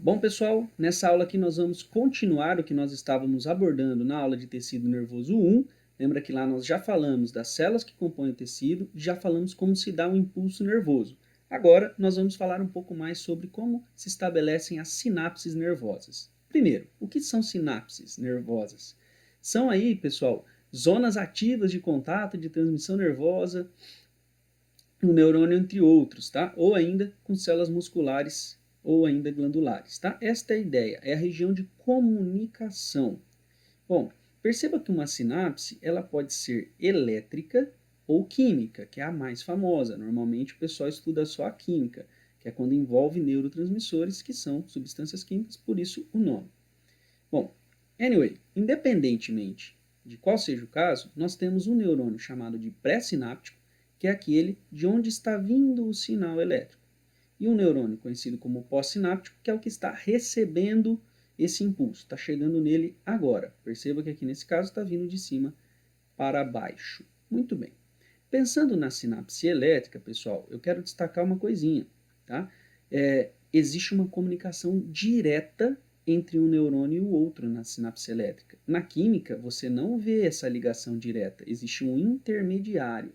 Bom, pessoal, nessa aula aqui nós vamos continuar o que nós estávamos abordando na aula de tecido nervoso 1. Lembra que lá nós já falamos das células que compõem o tecido e já falamos como se dá um impulso nervoso. Agora nós vamos falar um pouco mais sobre como se estabelecem as sinapses nervosas. Primeiro, o que são sinapses nervosas? São aí, pessoal, zonas ativas de contato de transmissão nervosa, um neurônio entre outros, tá? Ou ainda com células musculares ou ainda glandulares, tá? Esta é a ideia, é a região de comunicação. Bom, perceba que uma sinapse, ela pode ser elétrica ou química, que é a mais famosa. Normalmente o pessoal estuda só a química, que é quando envolve neurotransmissores, que são substâncias químicas, por isso o nome. Bom, anyway, independentemente de qual seja o caso, nós temos um neurônio chamado de pré-sináptico, que é aquele de onde está vindo o sinal elétrico. E um neurônio conhecido como pós-sináptico, que é o que está recebendo esse impulso, está chegando nele agora. Perceba que aqui nesse caso está vindo de cima para baixo. Muito bem. Pensando na sinapse elétrica, pessoal, eu quero destacar uma coisinha, tá? Existe uma comunicação direta entre um neurônio e o outro na sinapse elétrica. Na química, você não vê essa ligação direta, existe um intermediário,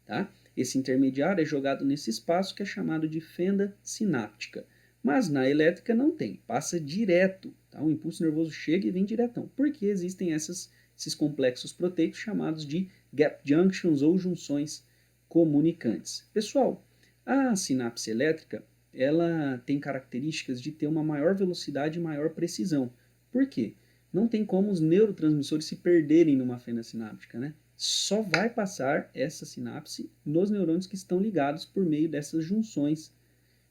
tá? Esse intermediário é jogado nesse espaço que é chamado de fenda sináptica. Mas na elétrica não tem, passa direto. Tá? O impulso nervoso chega e vem diretão. Porque existem esses complexos proteicos chamados de gap junctions ou junções comunicantes. Pessoal, a sinapse elétrica ela tem características de ter uma maior velocidade e maior precisão. Por quê? Não tem como os neurotransmissores se perderem numa fenda sináptica, né? Só vai passar essa sinapse nos neurônios que estão ligados por meio dessas junções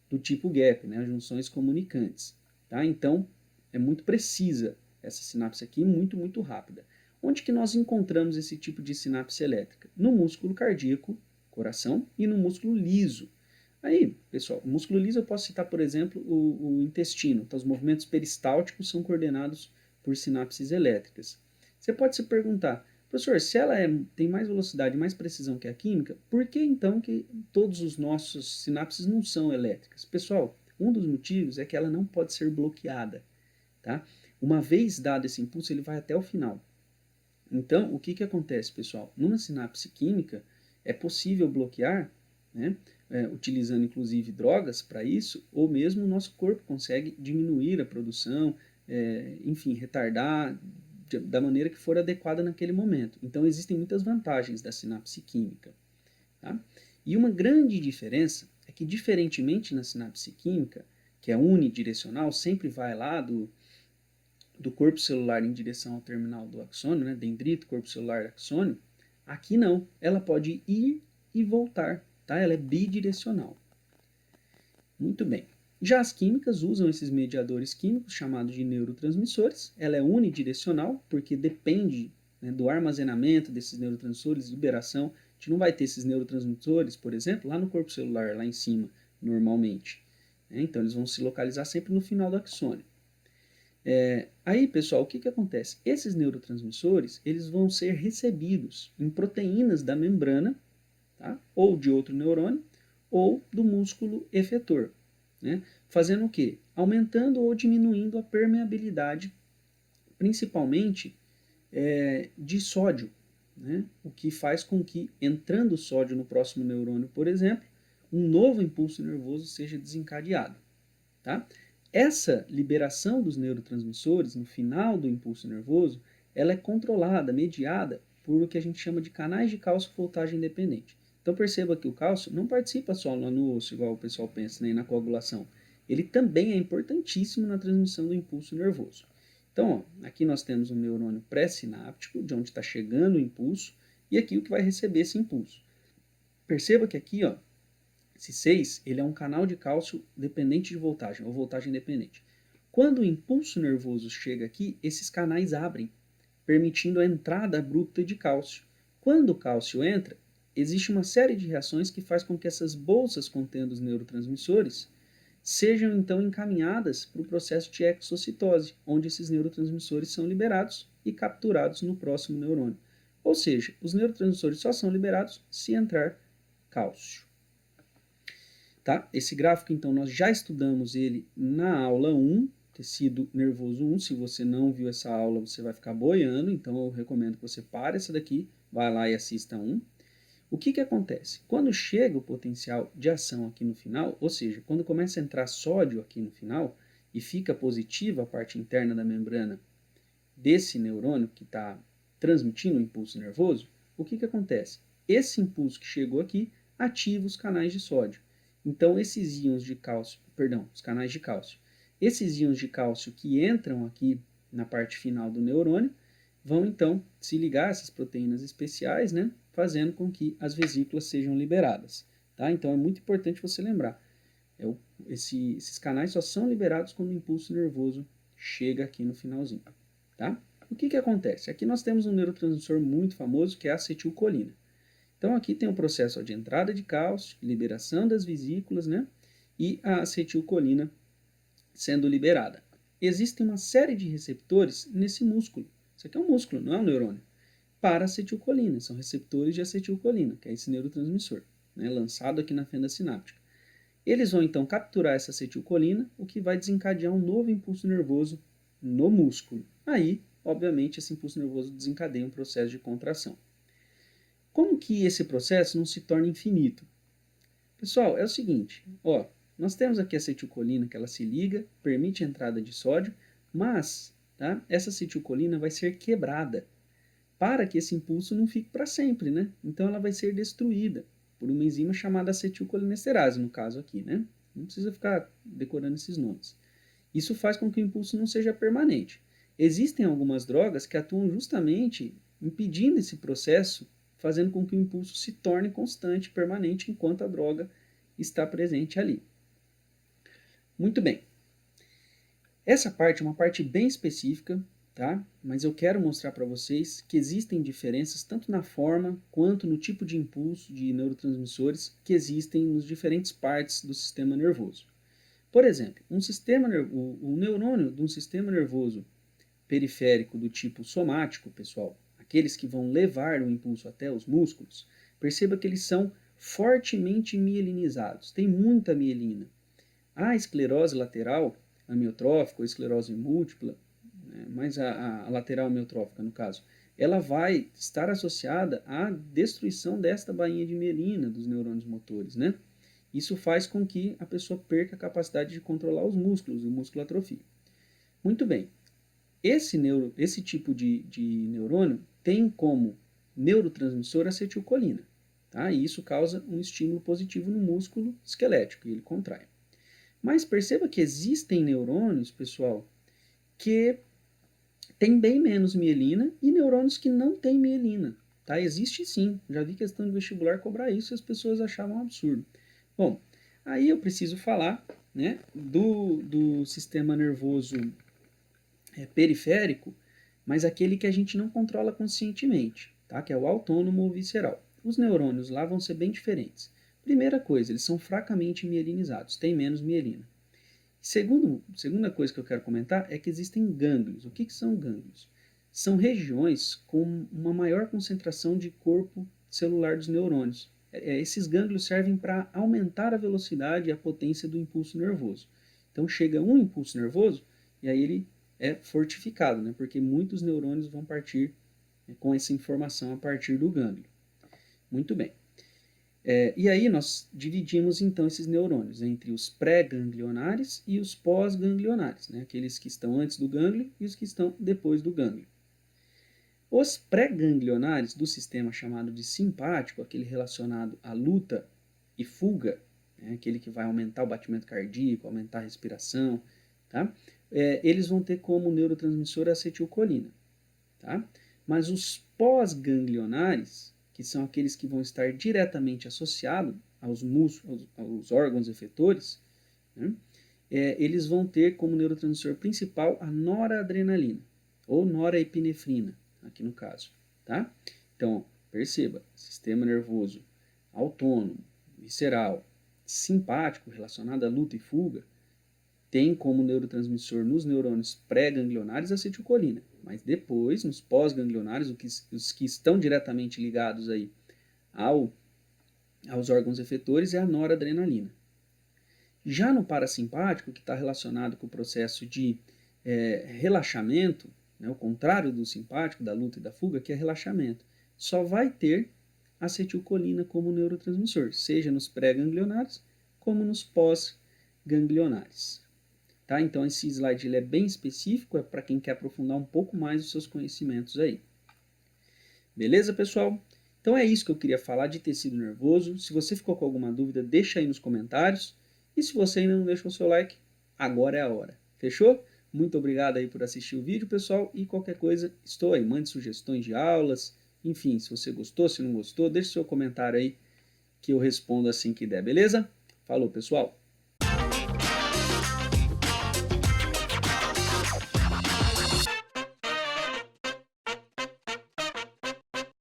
do tipo gap, né, as junções comunicantes. Tá? Então, é muito precisa essa sinapse aqui, muito rápida. Onde que nós encontramos esse tipo de sinapse elétrica? No músculo cardíaco, coração, e no músculo liso. Aí, pessoal, o músculo liso eu posso citar, por exemplo, o intestino. Então, os movimentos peristálticos são coordenados por sinapses elétricas. Você pode se perguntar, professor, se ela tem mais velocidade, mais precisão que a química, por que então que todos os nossos sinapses não são elétricas? Pessoal, um dos motivos é que ela não pode ser bloqueada. Tá? Uma vez dado esse impulso, ele vai até o final. Então, o que acontece, pessoal? Numa sinapse química, é possível bloquear, né, utilizando inclusive drogas para isso, ou mesmo o nosso corpo consegue diminuir a produção, enfim, retardar da maneira que for adequada naquele momento. Então, existem muitas vantagens da sinapse química. Tá? E uma grande diferença é que, diferentemente na sinapse química, que é unidirecional, sempre vai lá do corpo celular em direção ao terminal do axônio, né, dendrito, corpo celular, axônio, aqui não, ela pode ir e voltar, tá? Ela é bidirecional. Muito bem. Já as químicas usam esses mediadores químicos chamados de neurotransmissores. Ela é unidirecional porque depende, né, do armazenamento desses neurotransmissores, liberação. A gente não vai ter esses neurotransmissores, por exemplo, lá no corpo celular, lá em cima, normalmente. Então, eles vão se localizar sempre no final do axônio. Aí, pessoal, o que acontece? Esses neurotransmissores eles vão ser recebidos em proteínas da membrana, tá? Ou de outro neurônio, ou do músculo efetor. Né? Fazendo o quê? Aumentando ou diminuindo a permeabilidade, principalmente de sódio, né? O que faz com que, entrando sódio no próximo neurônio, por exemplo, um novo impulso nervoso seja desencadeado. Tá? Essa liberação dos neurotransmissores no final do impulso nervoso, ela é controlada, mediada por o que a gente chama de canais de cálcio-voltagem independente. Então perceba que o cálcio não participa só lá no osso, igual o pessoal pensa, nem na coagulação. Ele também é importantíssimo na transmissão do impulso nervoso. Então, ó, aqui nós temos um neurônio pré-sináptico, de onde está chegando o impulso, e aqui o que vai receber esse impulso. Perceba que aqui, ó, esse 6, ele é um canal de cálcio dependente de voltagem, ou voltagem dependente. Quando o impulso nervoso chega aqui, esses canais abrem, permitindo a entrada abrupta de cálcio. Quando o cálcio entra, existe uma série de reações que faz com que essas bolsas contendo os neurotransmissores sejam então encaminhadas para o processo de exocitose, onde esses neurotransmissores são liberados e capturados no próximo neurônio. Ou seja, os neurotransmissores só são liberados se entrar cálcio. Tá? Esse gráfico, então, nós já estudamos ele na aula 1, tecido nervoso 1. Se você não viu essa aula, você vai ficar boiando, então eu recomendo que você pare essa daqui, vá lá e assista 1. O que que acontece? Quando chega o potencial de ação aqui no final, ou seja, quando começa a entrar sódio aqui no final e fica positiva a parte interna da membrana desse neurônio que está transmitindo o impulso nervoso, o que que acontece? Esse impulso que chegou aqui ativa os canais de sódio. Então, esses íons de cálcio, perdão, os canais de cálcio. Esses íons de cálcio que entram aqui na parte final do neurônio vão então se ligar a essas proteínas especiais, né, fazendo com que as vesículas sejam liberadas. Tá? Então, é muito importante você lembrar. Esses canais só são liberados quando o impulso nervoso chega aqui no finalzinho. Tá? O que que acontece? Aqui nós temos um neurotransmissor muito famoso que é a acetilcolina. Então aqui tem o processo de entrada de cálcio, liberação das vesículas, né? E a acetilcolina sendo liberada. Existe uma série de receptores nesse músculo. Isso aqui é um músculo, não é um neurônio. Para acetilcolina, são receptores de acetilcolina, que é esse neurotransmissor, né? Lançado aqui na fenda sináptica. Eles vão então capturar essa acetilcolina, o que vai desencadear um novo impulso nervoso no músculo. Aí, obviamente, esse impulso nervoso desencadeia um processo de contração. Como que esse processo não se torna infinito? Pessoal, é o seguinte, ó, nós temos aqui a acetilcolina que ela se liga, permite a entrada de sódio, mas tá, essa acetilcolina vai ser quebrada para que esse impulso não fique para sempre, né? Então ela vai ser destruída por uma enzima chamada acetilcolinesterase, no caso aqui, né? Não precisa ficar decorando esses nomes. Isso faz com que o impulso não seja permanente. Existem algumas drogas que atuam justamente impedindo esse processo, fazendo com que o impulso se torne constante, permanente, enquanto a droga está presente ali. Muito bem. Essa parte é uma parte bem específica, tá? Mas eu quero mostrar para vocês que existem diferenças tanto na forma quanto no tipo de impulso de neurotransmissores que existem nos diferentes partes do sistema nervoso. Por exemplo, o neurônio de um sistema nervoso periférico do tipo somático, pessoal, aqueles que vão levar o impulso até os músculos, perceba que eles são fortemente mielinizados, tem muita mielina. A esclerose lateral amiotrófica ou esclerose múltipla, né, mas a lateral amiotrófica no caso, ela vai estar associada à destruição desta bainha de mielina dos neurônios motores, né? Isso faz com que a pessoa perca a capacidade de controlar os músculos, o músculo atrofia. Muito bem, esse tipo de neurônio tem como neurotransmissor acetilcolina, tá? E isso causa um estímulo positivo no músculo esquelético e ele contrai. Mas perceba que existem neurônios, pessoal, que têm bem menos mielina e neurônios que não têm mielina. Tá? Existe sim, já vi questão de vestibular cobrar isso e as pessoas achavam um absurdo. Bom, aí eu preciso falar, né, do sistema nervoso periférico, mas aquele que a gente não controla conscientemente, tá? Que é o autônomo ou visceral. Os neurônios lá vão ser bem diferentes. Primeira coisa, eles são fracamente mielinizados, têm menos mielina. Segunda coisa que eu quero comentar é que existem gânglios. O que são gânglios? São regiões com uma maior concentração de corpo celular dos neurônios. Esses gânglios servem para aumentar a velocidade e a potência do impulso nervoso. Então chega um impulso nervoso e aí ele é fortificado, né? Porque muitos neurônios vão partir com essa informação a partir do gânglio. Muito bem. E aí nós dividimos então esses neurônios entre os pré-ganglionares e os pós-ganglionares, né? Aqueles que estão antes do gânglio e os que estão depois do gânglio. Os pré-ganglionares do sistema chamado de simpático, aquele relacionado à luta e fuga, né? Aquele que vai aumentar o batimento cardíaco, aumentar a respiração, tá? Eles vão ter como neurotransmissor a acetilcolina, tá? Mas os pós-ganglionares, que são aqueles que vão estar diretamente associados aos músculos, aos órgãos efetores, né? Eles vão ter como neurotransmissor principal a noradrenalina, ou norepinefrina, aqui no caso. Tá? Então, perceba, sistema nervoso autônomo, visceral, simpático, relacionado à luta e fuga, tem como neurotransmissor nos neurônios pré-ganglionares a acetilcolina, mas depois, nos pós-ganglionares, os que estão diretamente ligados aí aos órgãos efetores, é a noradrenalina. Já no parasimpático, que está relacionado com o processo de relaxamento, né, o contrário do simpático, da luta e da fuga, que é relaxamento, só vai ter acetilcolina como neurotransmissor, seja nos pré-ganglionares como nos pós-ganglionares. Tá? Então esse slide ele é bem específico, é para quem quer aprofundar um pouco mais os seus conhecimentos aí. Beleza, pessoal? Então é isso que eu queria falar de tecido nervoso. Se você ficou com alguma dúvida, deixa aí nos comentários. E se você ainda não deixou o seu like, agora é a hora. Fechou? Muito obrigado aí por assistir o vídeo, pessoal. E qualquer coisa, estou aí. Mande sugestões de aulas. Enfim, se você gostou, se não gostou, deixe seu comentário aí que eu respondo assim que der, beleza? Falou, pessoal!